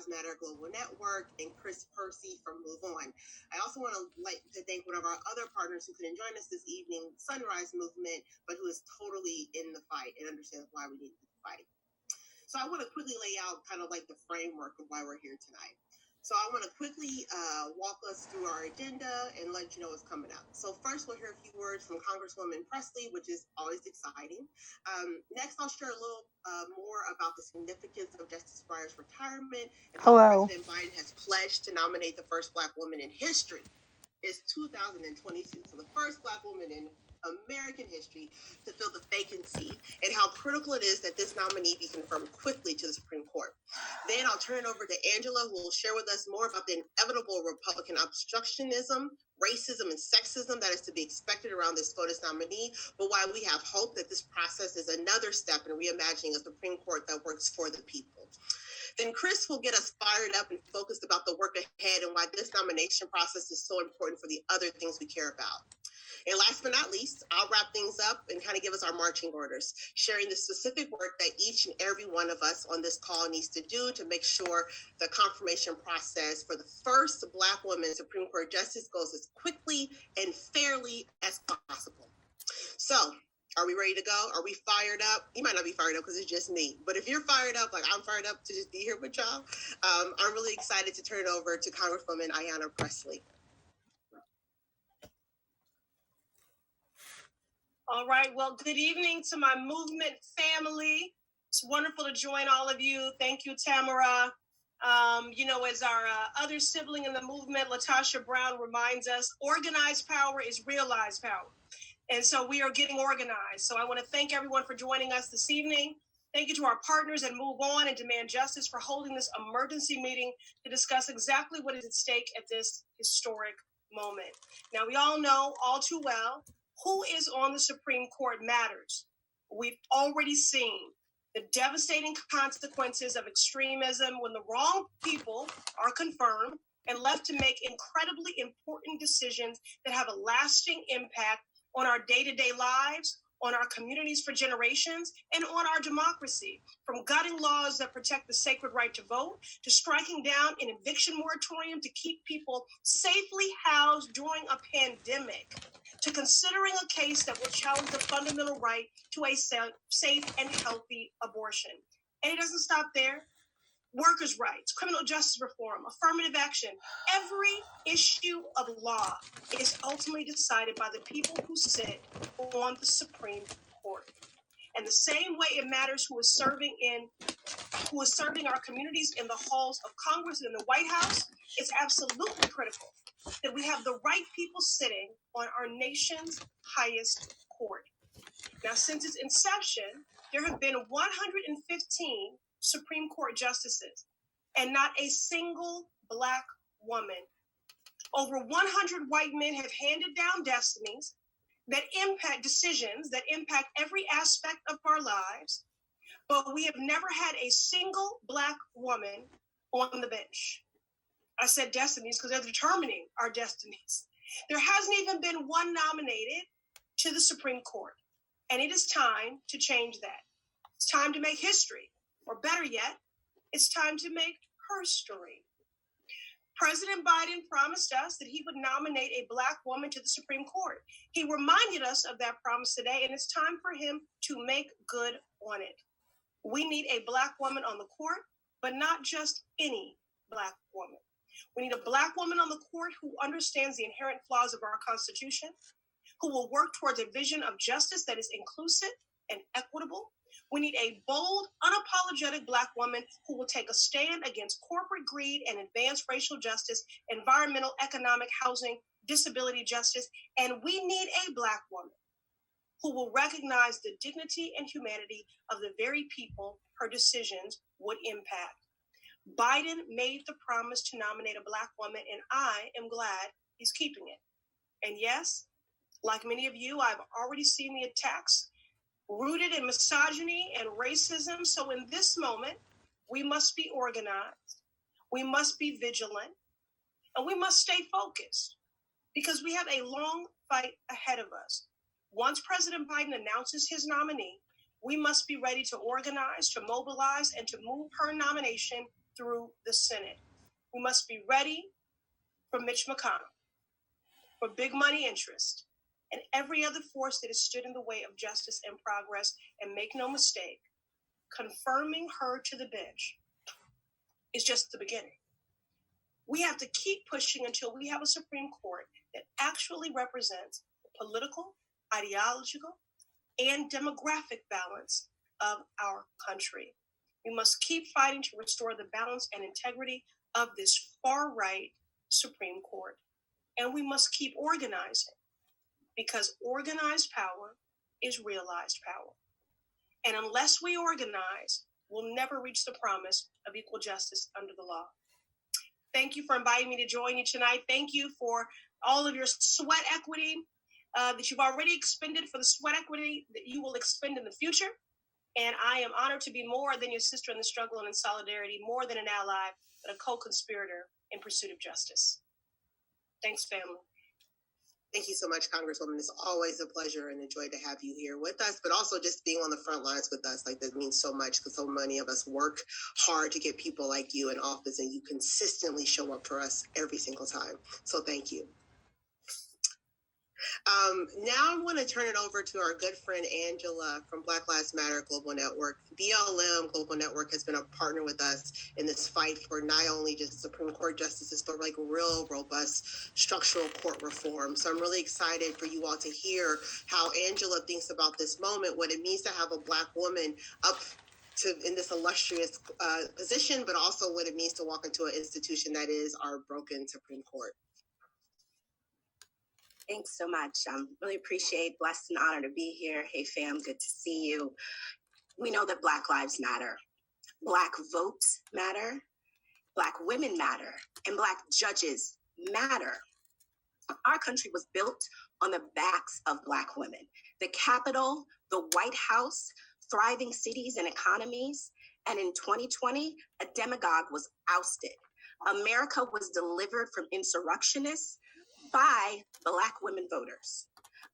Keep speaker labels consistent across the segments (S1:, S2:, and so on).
S1: Lives Matter Global Network, and Chris Percy from Move On. I also want to thank one of our other partners who couldn't join us this evening, Sunrise Movement, but who is totally in the fight and understands why we need to fight. So I want to quickly lay out kind of like the framework of why we're here tonight. So I want to quickly walk us through our agenda and let you know what's coming up. So first, we'll hear a few words from Congresswoman Presley, which is always exciting. Next, I'll share a little more about the significance of Justice Breyer's retirement and how President Biden has pledged to nominate the first Black woman in history. It's 2022, so the first Black woman in American history to fill the vacancy, and how critical it is that this nominee be confirmed quickly to the Supreme Court. Then I'll turn it over to Angela, who will share with us more about the inevitable Republican obstructionism, racism, and sexism that is to be expected around this FOTUS nominee, but why we have hope that this process is another step in reimagining a Supreme Court that works for the people. Then Chris will get us fired up and focused about the work ahead and why this nomination process is so important for the other things we care about. And last but not least, I'll wrap things up and kind of give us our marching orders, sharing the specific work that each and every one of us on this call needs to do to make sure the confirmation process for the first Black woman Supreme Court justice goes as quickly and fairly as possible. So, are we ready to go? Are we fired up? You might not be fired up because it's just me. But if you're fired up, like I'm fired up to just be here with y'all, I'm really excited to turn it over to Congresswoman Ayanna Pressley.
S2: All right. Well, good evening to my movement family. It's wonderful to join all of you. Thank you, Tamara. As our other sibling in the movement, Latasha Brown, reminds us, organized power is realized power. And so we are getting organized. So I want to thank everyone for joining us this evening. Thank you to our partners at Move On and Demand Justice for holding this emergency meeting to discuss exactly what is at stake at this historic moment. Now, we all know all too well who is on the Supreme Court matters. We've already seen the devastating consequences of extremism when the wrong people are confirmed and left to make incredibly important decisions that have a lasting impact on our day-to-day lives, on our communities for generations, and on our democracy, from gutting laws that protect the sacred right to vote, to striking down an eviction moratorium to keep people safely housed during a pandemic, to considering a case that will challenge the fundamental right to a safe and healthy abortion. And it doesn't stop there. Workers' rights, criminal justice reform, affirmative action, every issue of law is ultimately decided by the people who sit on the Supreme Court. And the same way it matters who is serving our communities in the halls of Congress and in the White House, it's absolutely critical that we have the right people sitting on our nation's highest court. Now, since its inception, there have been 115 Supreme Court justices and not a single Black woman. Over 100 white men have handed down destinies that impact decisions that impact every aspect of our lives, but we have never had a single Black woman on the bench. I said destinies because they're determining our destinies. There hasn't even been one nominated to the Supreme Court, and it is time to change that. It's time to make history, or better yet, it's time to make herstory. President Biden promised us that he would nominate a Black woman to the Supreme Court. He reminded us of that promise today, and it's time for him to make good on it. We need a Black woman on the court, but not just any Black woman. We need a Black woman on the court who understands the inherent flaws of our Constitution, who will work towards a vision of justice that is inclusive and equitable. We need a bold, unapologetic Black woman who will take a stand against corporate greed and advance racial justice, environmental, economic, housing, disability justice. And we need a Black woman who will recognize the dignity and humanity of the very people her decisions would impact. Biden made the promise to nominate a Black woman, and I am glad he's keeping it. And yes, like many of you, I've already seen the attacks rooted in misogyny and racism. So in this moment, we must be organized, we must be vigilant, and we must stay focused because we have a long fight ahead of us. Once President Biden announces his nominee, we must be ready to organize, to mobilize, and to move her nomination through the Senate. We must be ready for Mitch McConnell, for big money interest, and every other force that has stood in the way of justice and progress. And make no mistake, confirming her to the bench is just the beginning. We have to keep pushing until we have a Supreme Court that actually represents the political, ideological, and demographic balance of our country. We must keep fighting to restore the balance and integrity of this far-right Supreme Court. And we must keep organizing, because organized power is realized power. And unless we organize, we'll never reach the promise of equal justice under the law. Thank you for inviting me to join you tonight. Thank you for all of your sweat equity that you've already expended, for the sweat equity that you will expend in the future. And I am honored to be more than your sister in the struggle and in solidarity, more than an ally, but a co-conspirator in pursuit of justice. Thanks, family.
S1: Thank you so much, Congresswoman. It's always a pleasure and a joy to have you here with us, but also just being on the front lines with us. Like, that means so much, because so many of us work hard to get people like you in office, and you consistently show up for us every single time. So thank you. Now I want to turn it over to our good friend Angela from Black Lives Matter Global Network. BLM Global Network has been a partner with us in this fight for not only just Supreme Court justices, but like real robust structural court reform. So I'm really excited for you all to hear how Angela thinks about this moment, what it means to have a Black woman up in this illustrious position, but also what it means to walk into an institution that is our broken Supreme Court.
S3: Thanks so much. Really appreciate, blessed and honored to be here. Hey fam, good to see you. We know that Black lives matter. Black votes matter. Black women matter. And Black judges matter. Our country was built on the backs of Black women. The Capitol, the White House, thriving cities and economies. And in 2020, a demagogue was ousted. America was delivered from insurrectionists by Black women voters.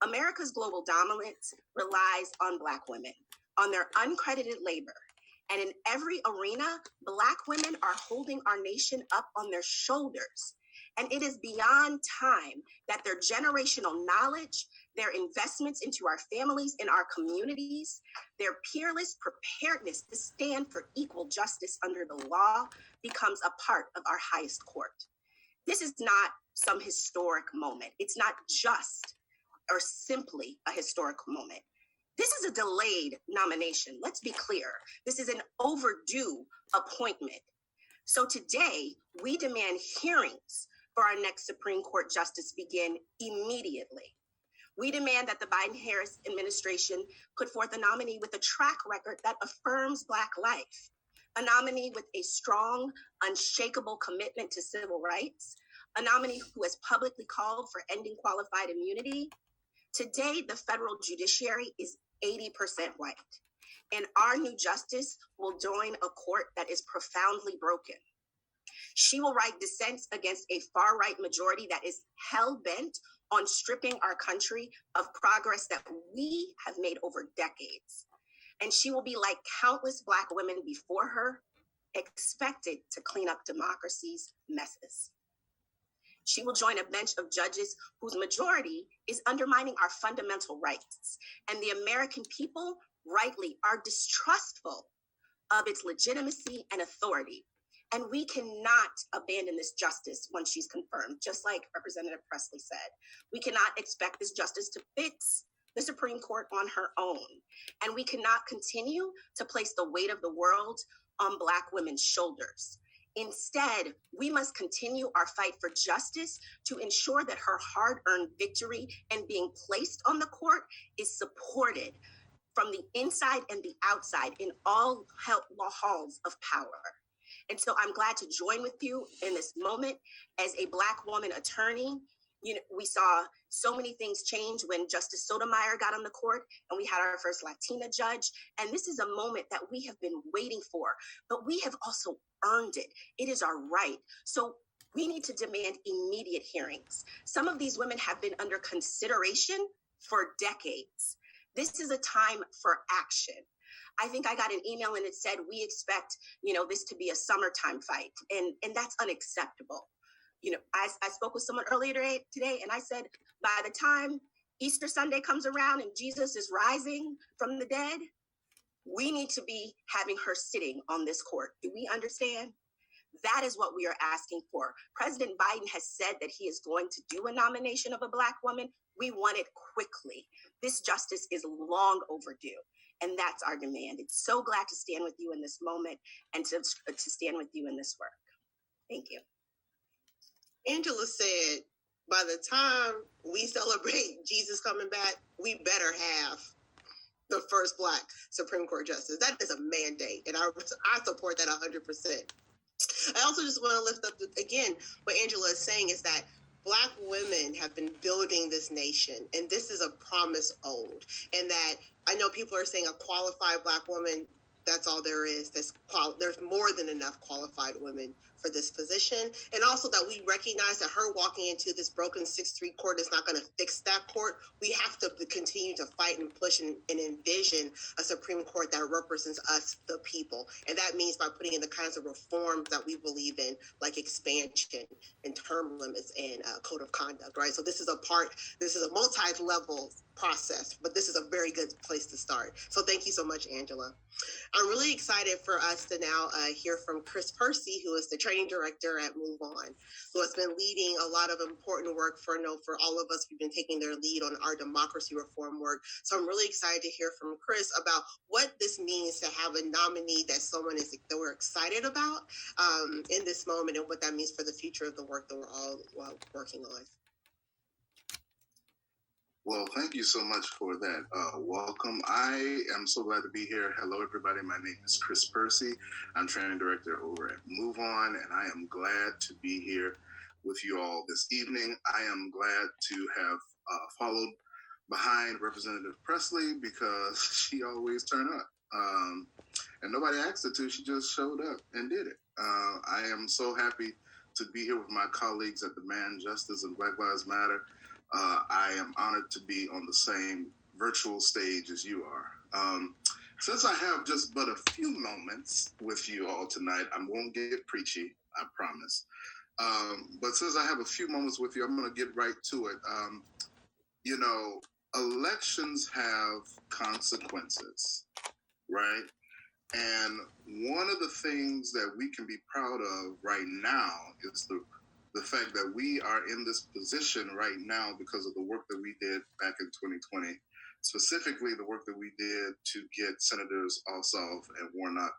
S3: America's global dominance relies on Black women, on their uncredited labor. And in every arena, Black women are holding our nation up on their shoulders. And it is beyond time that their generational knowledge, their investments into our families and our communities, their peerless preparedness to stand for equal justice under the law becomes a part of our highest court. This is not some historic moment. It's not just or simply a historical moment. This is a delayed nomination. Let's be clear. This is an overdue appointment. So today, we demand hearings for our next Supreme Court justice begin immediately. We demand that the Biden-Harris administration put forth a nominee with a track record that affirms Black life, a nominee with a strong, unshakable commitment to civil rights, a nominee who has publicly called for ending qualified immunity. Today, the federal judiciary is 80% white, and our new justice will join a court that is profoundly broken. She will write dissents against a far-right majority that is hell-bent on stripping our country of progress that we have made over decades. And she will be like countless Black women before her, expected to clean up democracy's messes. She will join a bench of judges whose majority is undermining our fundamental rights. And the American people, rightly, are distrustful of its legitimacy and authority. And we cannot abandon this justice once she's confirmed, just like Representative Presley said. We cannot expect this justice to fix the Supreme Court on her own. And we cannot continue to place the weight of the world on Black women's shoulders. Instead, we must continue our fight for justice to ensure that her hard-earned victory and being placed on the court is supported from the inside and the outside in all halls of power. And so I'm glad to join with you in this moment as a Black woman attorney. You know, we saw so many things change when Justice Sotomayor got on the court and we had our first Latina judge. And this is a moment that we have been waiting for, but we have also earned it. It is our right. So we need to demand immediate hearings. Some of these women have been under consideration for decades. This is a time for action. I think I got an email and it said, we expect, this to be a summertime fight. And that's unacceptable. I spoke with someone earlier today and I said, by the time Easter Sunday comes around and Jesus is rising from the dead, we need to be having her sitting on this court. Do we understand? That is what we are asking for. President Biden has said that he is going to do a nomination of a Black woman. We want it quickly. This justice is long overdue, and that's our demand. It's so glad to stand with you in this moment and to stand with you in this work. Thank you.
S1: Angela said, by the time we celebrate Jesus coming back, we better have the first Black Supreme Court justice. That is a mandate, and I support that 100%. I also just want to lift up, again, what Angela is saying is that Black women have been building this nation, and this is a promise old. And that I know people are saying a qualified Black woman, that's all there is. There's more than enough qualified women for this position. And also that we recognize that her walking into this broken 6-3 court is not going to fix that court. We have to continue to fight and push and envision a Supreme Court that represents us, the people. And that means by putting in the kinds of reforms that we believe in, like expansion and term limits and code of conduct, right? So this is a multi-level process, but this is a very good place to start. So thank you so much, Angela. I'm really excited for us to now hear from Chris Percy, who is the training director at Move On, who has been leading a lot of important work for all of us. We've been taking their lead on our democracy reform work. So I'm really excited to hear from Chris about what this means to have a nominee that we're excited about in this moment, and what that means for the future of the work that we're all working on.
S4: Well, thank you so much for that welcome. I am so glad to be here. Hello, everybody. My name is Chris Percy. I'm training director over at Move On, and I am glad to be here with you all this evening. I am glad to have followed behind Representative Presley because she always turned up. And nobody asked her to. She just showed up and did it. I am so happy to be here with my colleagues at Demand Justice and Black Lives Matter. I am honored to be on the same virtual stage as you are. Since I have just but a few moments with you all tonight, I won't get preachy, I promise. But since I have a few moments with you, I'm going to get right to it. Elections have consequences, right? And one of the things that we can be proud of right now is the fact that we are in this position right now because of the work that we did back in 2020, specifically the work that we did to get Senators Ossoff and Warnock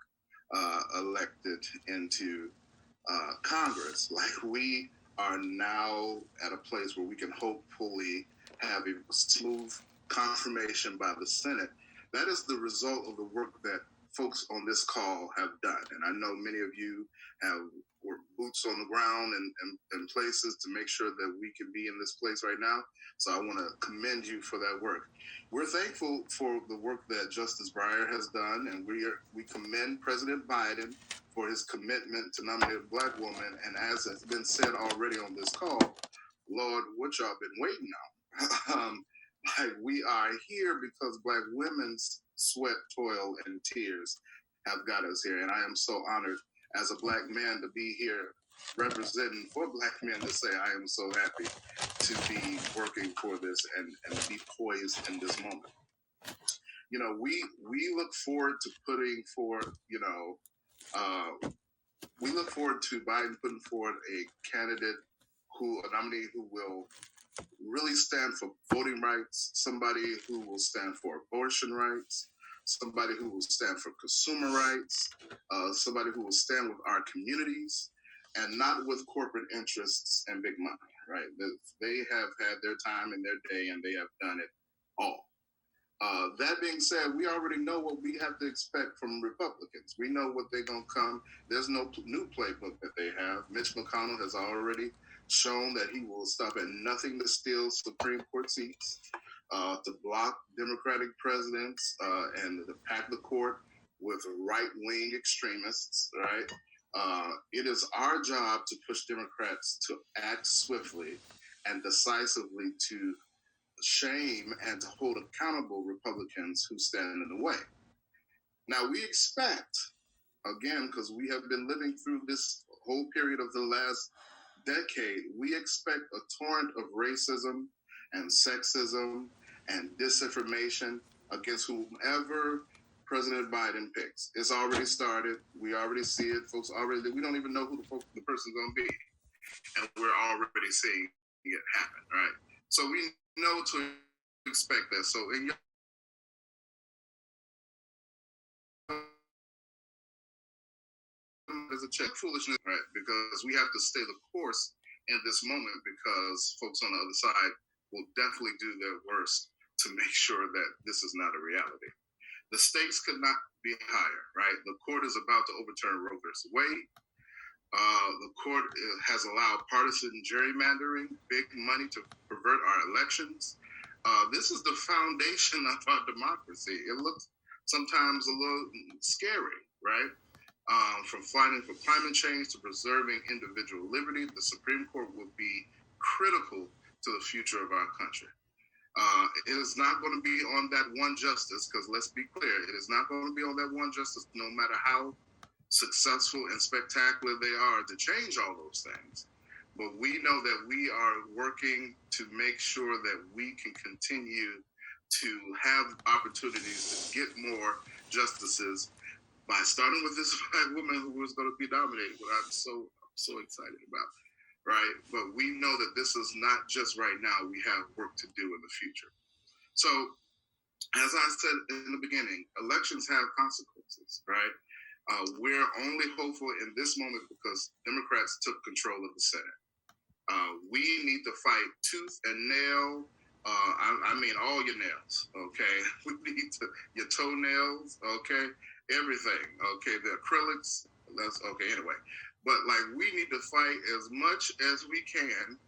S4: elected into Congress. Like, we are now at a place where we can hopefully have a smooth confirmation by the Senate. That is the result of the work that folks on this call have done. And I know many of you were boots on the ground and places to make sure that we can be in this place right now. So I want to commend you for that work. We're thankful for the work that Justice Breyer has done, and we commend President Biden for his commitment to nominate a Black woman. And as has been said already on this call, Lord, what y'all been waiting on? We are here because Black women's sweat, toil, and tears have got us here. And I am so honored as a Black man to be here representing for Black men to say I am so happy to be working for this and be poised in this moment. We look forward to putting forward, we look forward to Biden putting forward a nominee who will really stand for voting rights, somebody who will stand for abortion rights, somebody who will stand for consumer rights, somebody who will stand with our communities and not with corporate interests and big money, right? They have had their time and their day, and they have done it all. That being said, we already know what we have to expect from Republicans. We know what they're going to come. There's no new playbook that they have. Mitch McConnell has already shown that he will stop at nothing to steal Supreme Court seats, to block Democratic presidents, and to pack the court with right-wing extremists, right? It is our job to push Democrats to act swiftly and decisively to shame and to hold accountable Republicans who stand in the way. Now we expect, again, because we have been living through this whole period of the last decade, we expect a torrent of racism and sexism and disinformation against whomever President Biden picks. It's already started. We already see it. Folks already, we don't even know who the person's going to be. And we're already seeing it happen, right? So we know to expect that. So in your as a check foolishness, right? Because we have to stay the course in this moment because folks on the other side will definitely do their worst to make sure that this is not a reality. The stakes could not be higher, right? The court is about to overturn Roe versus Wade. The court has allowed partisan gerrymandering, big money to pervert our elections. This is the foundation of our democracy. It looks sometimes a little scary, right? From fighting for climate change to preserving individual liberty, the Supreme Court will be critical to the future of our country. It is not going to be on that one justice, because let's be clear, it is not going to be on that one justice, no matter how successful and spectacular they are to change all those things. But we know that we are working to make sure that we can continue to have opportunities to get more justices by starting with this Black woman who is going to be nominated, what I'm so excited about, right? But we know that this is not just right now. We have work to do in the future. So, as I said in the beginning, elections have consequences, right? We're only hopeful in this moment because Democrats took control of the Senate. We need to fight tooth and nail. I mean all your nails, okay? We need to, your toenails, okay? Everything, okay? The acrylics, that's okay, anyway. But like we need to fight as much as we can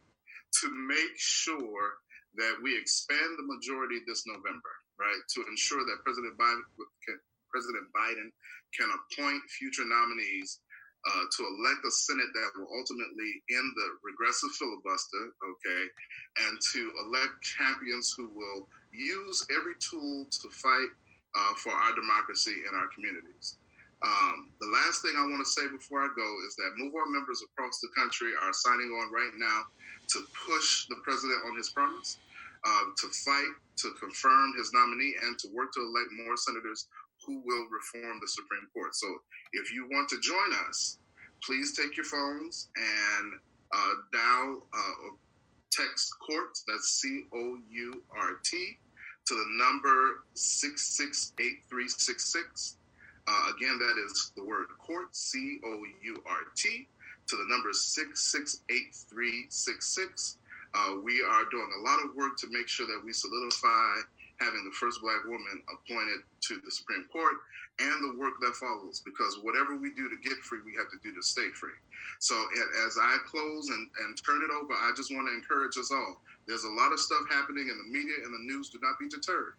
S4: to make sure that we expand the majority this November, right? To ensure that President Biden can appoint future nominees to elect a Senate that will ultimately end the regressive filibuster, okay, and to elect champions who will use every tool to fight for our democracy and our communities. The last thing I want to say before I go is that Move On members across the country are signing on right now to push the president on his promise, to fight, to confirm his nominee, and to work to elect more senators who will reform the Supreme Court. So if you want to join us, please take your phones and dial text COURT, that's COURT, to the number 668366. Again, that is the word COURT, COURT, to the number 668366. We are doing a lot of work to make sure that we solidify having the first Black woman appointed to the Supreme Court and the work that follows, because whatever we do to get free, we have to do to stay free. So as I close and turn it over, I just want to encourage us all. There's a lot of stuff happening in the media and the news. Do not be deterred.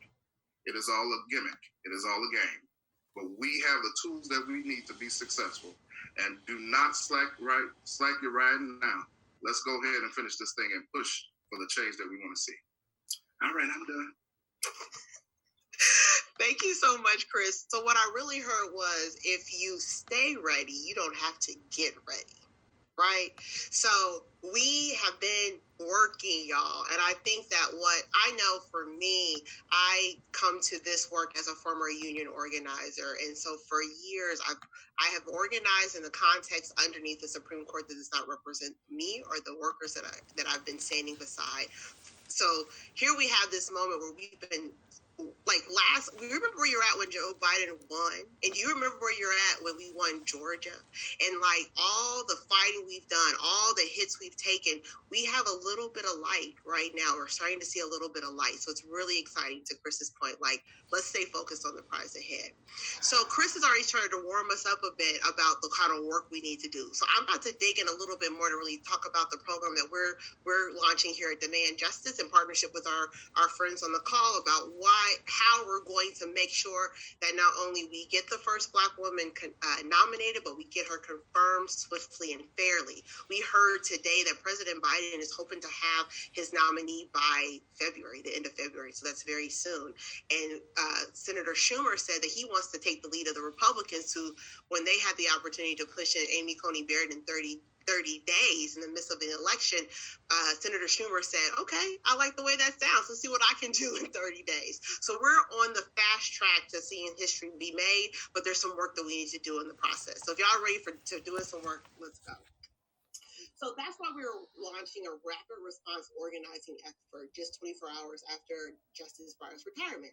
S4: It is all a gimmick. It is all a game. But we have the tools that we need to be successful. And do not slack your riding now. Let's go ahead and finish this thing and push for the change that we want to see. All right, I'm done.
S1: Thank you so much, Chris. So what I really heard was, if you stay ready, you don't have to get ready, right? So we have been working, y'all. And I think that what I know for me, I come to this work as a former union organizer. And so for years, I have organized in the context underneath the Supreme Court that does not represent me or the workers that I've been standing beside. So here we have this moment where we've been we remember where you're at when Joe Biden won, and you remember where you're at when we won Georgia, and like all the fighting we've done, all the hits we've taken, we have a little bit of light right now. We're starting to see a little bit of light. So it's really exciting, to Chris's point, like, let's stay focused on the prize ahead. So Chris has already started to warm us up a bit about the kind of work we need to do. So I'm about to dig in a little bit more to really talk about the program that we're launching here at Demand Justice in partnership with our friends on the call, about why how we're going to make sure that not only we get the first Black woman nominated, but we get her confirmed swiftly and fairly. We heard today that President Biden is hoping to have his nominee by February, the end of February, so that's very soon. And Senator Schumer said that he wants to take the lead of the Republicans who, when they had the opportunity to push in Amy Coney Barrett in 30 days in the midst of an election, Senator Schumer said, okay, I like the way that sounds. Let's see what I can do in 30 days. So we're on the fast track to seeing history be made, but there's some work that we need to do in the process. So if y'all ready to doing some work, let's go. So that's why we're launching a rapid response organizing effort just 24 hours after Justice Breyer's retirement.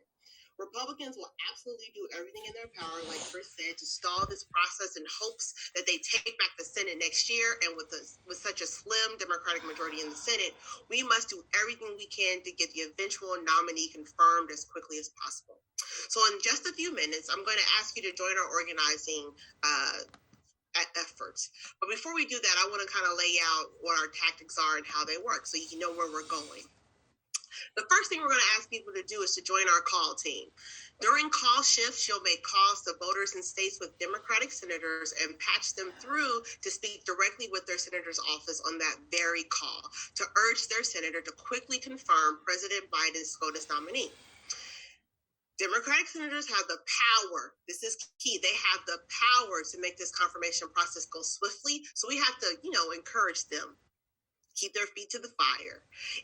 S1: Republicans will absolutely do everything in their power, like Chris said, to stall this process in hopes that they take back the Senate next year. And with such a slim Democratic majority in the Senate, we must do everything we can to get the eventual nominee confirmed as quickly as possible. So in just a few minutes, I'm going to ask you to join our organizing efforts. But before we do that, I want to kind of lay out what our tactics are and how they work so you can know where we're going. The first thing we're going to ask people to do is to join our call team. During call shifts, you'll make calls to voters in states with Democratic senators and patch them through to speak directly with their senator's office on that very call to urge their senator to quickly confirm President Biden's SCOTUS nominee. Democratic senators have the power. This is key. They have the power to make this confirmation process go swiftly. So we have to, encourage them. Keep their feet to the fire,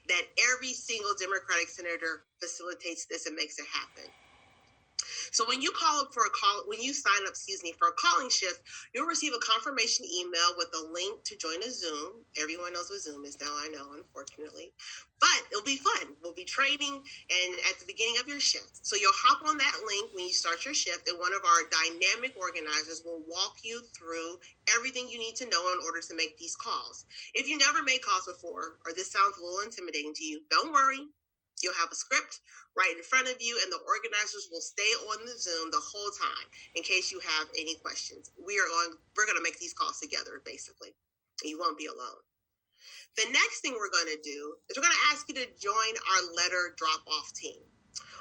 S1: that every single Democratic senator facilitates this and makes it happen. So when you sign up, for a calling shift, you'll receive a confirmation email with a link to join a Zoom. Everyone knows what Zoom is now, I know, unfortunately. But it'll be fun. We'll be training and at the beginning of your shift. So you'll hop on that link when you start your shift, and one of our dynamic organizers will walk you through everything you need to know in order to make these calls. If you never made calls before, or this sounds a little intimidating to you, don't worry. You'll have a script right in front of you, and the organizers will stay on the Zoom the whole time in case you have any questions. We're going to make these calls together, basically. You won't be alone. The next thing we're going to do is we're going to ask you to join our letter drop-off team.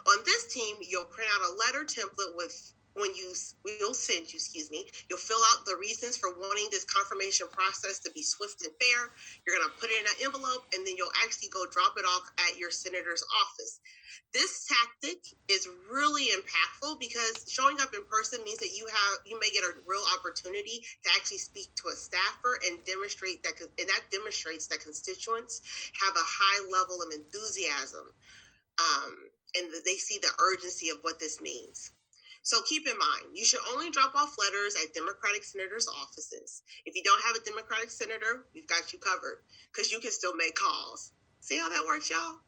S1: On this team, you'll print out a letter template you'll fill out the reasons for wanting this confirmation process to be swift and fair. You're going to put it in an envelope, and then you'll actually go drop it off at your senator's office. This tactic is really impactful because showing up in person means that you may get a real opportunity to actually speak to a staffer and demonstrates that constituents have a high level of enthusiasm, and they see the urgency of what this means. So keep in mind, you should only drop off letters at Democratic senators' offices. If you don't have a Democratic senator, we've got you covered because you can still make calls. See how that works, y'all?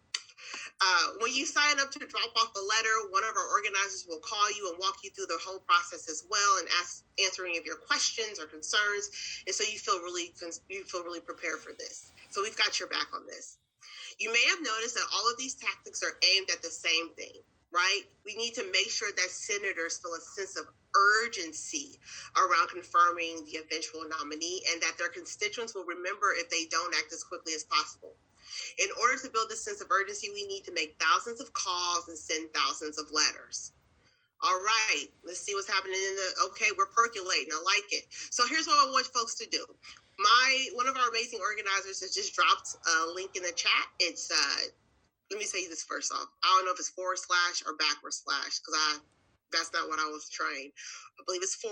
S1: When you sign up to drop off a letter, one of our organizers will call you and walk you through the whole process as well and answer any of your questions or concerns. And so you feel really prepared for this. So we've got your back on this. You may have noticed that all of these tactics are aimed at the same thing. Right? We need to make sure that senators feel a sense of urgency around confirming the eventual nominee and that their constituents will remember if they don't act as quickly as possible. In order to build this sense of urgency, we need to make thousands of calls and send thousands of letters. All right, let's see what's happening okay, we're percolating, I like it. So here's what I want folks to do. One of our amazing organizers has just dropped a link in the chat. It's, let me say this first off. I don't know if it's / or / because that's not what I was trained. I believe it's / So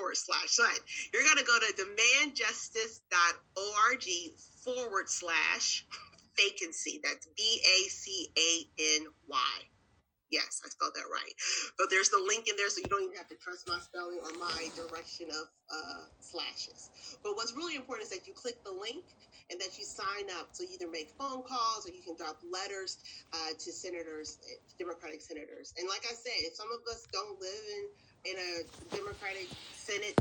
S1: you're going to go to demandjustice.org/vacancy. That's VACANY. Yes, I spelled that right. But there's the link in there, so you don't even have to trust my spelling or my direction of slashes. But what's really important is that you click the link and that you sign up. So you either make phone calls or you can drop letters to senators, Democratic senators. And like I said, if some of us don't live in a Democratic Senate,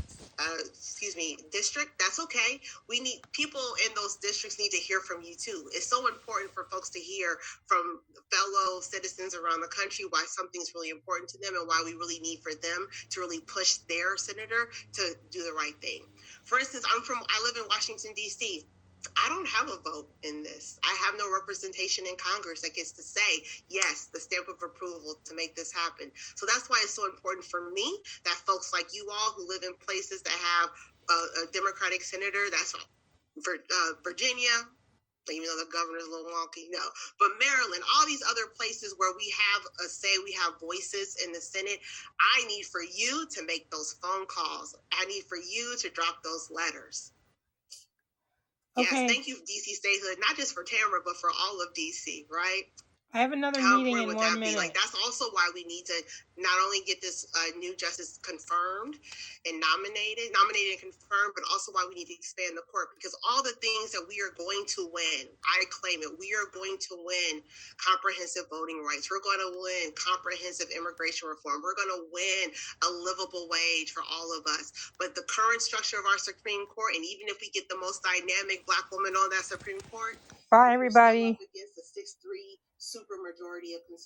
S1: district, that's okay. We need people in those districts need to hear from you too. It's so important for folks to hear from fellow citizens around the country why something's really important to them and why we really need for them to really push their senator to do the right thing. For instance, I live in Washington, D.C. I don't have a vote in this. I have no representation in Congress that gets to say, yes, the stamp of approval to make this happen. So that's why it's so important for me that folks like you all who live in places that have a Democratic senator, that's Virginia, even though the governor's a little wonky, no. But Maryland, all these other places where we have a say, we have voices in the Senate, I need for you to make those phone calls. I need for you to drop those letters. Yes,
S5: Okay.
S1: thank you, DC Statehood, not just for Tamara, but for all of DC, right?
S5: I have another
S1: How
S5: meeting
S1: important
S5: in
S1: would that
S5: 1
S1: be?
S5: minute.
S1: Like, that's also why we need to not only get this new justice confirmed and nominated and confirmed, but also why we need to expand the court, because all the things that we are going to win, I claim it, we are going to win comprehensive voting rights. We're going to win comprehensive immigration reform. We're going to win a livable wage for all of us. But the current structure of our Supreme Court, and even if we get the most dynamic Black woman on that Supreme Court,
S5: Bye,
S1: we're still
S5: everybody.
S1: up against a 6-3 supermajority of conservatives.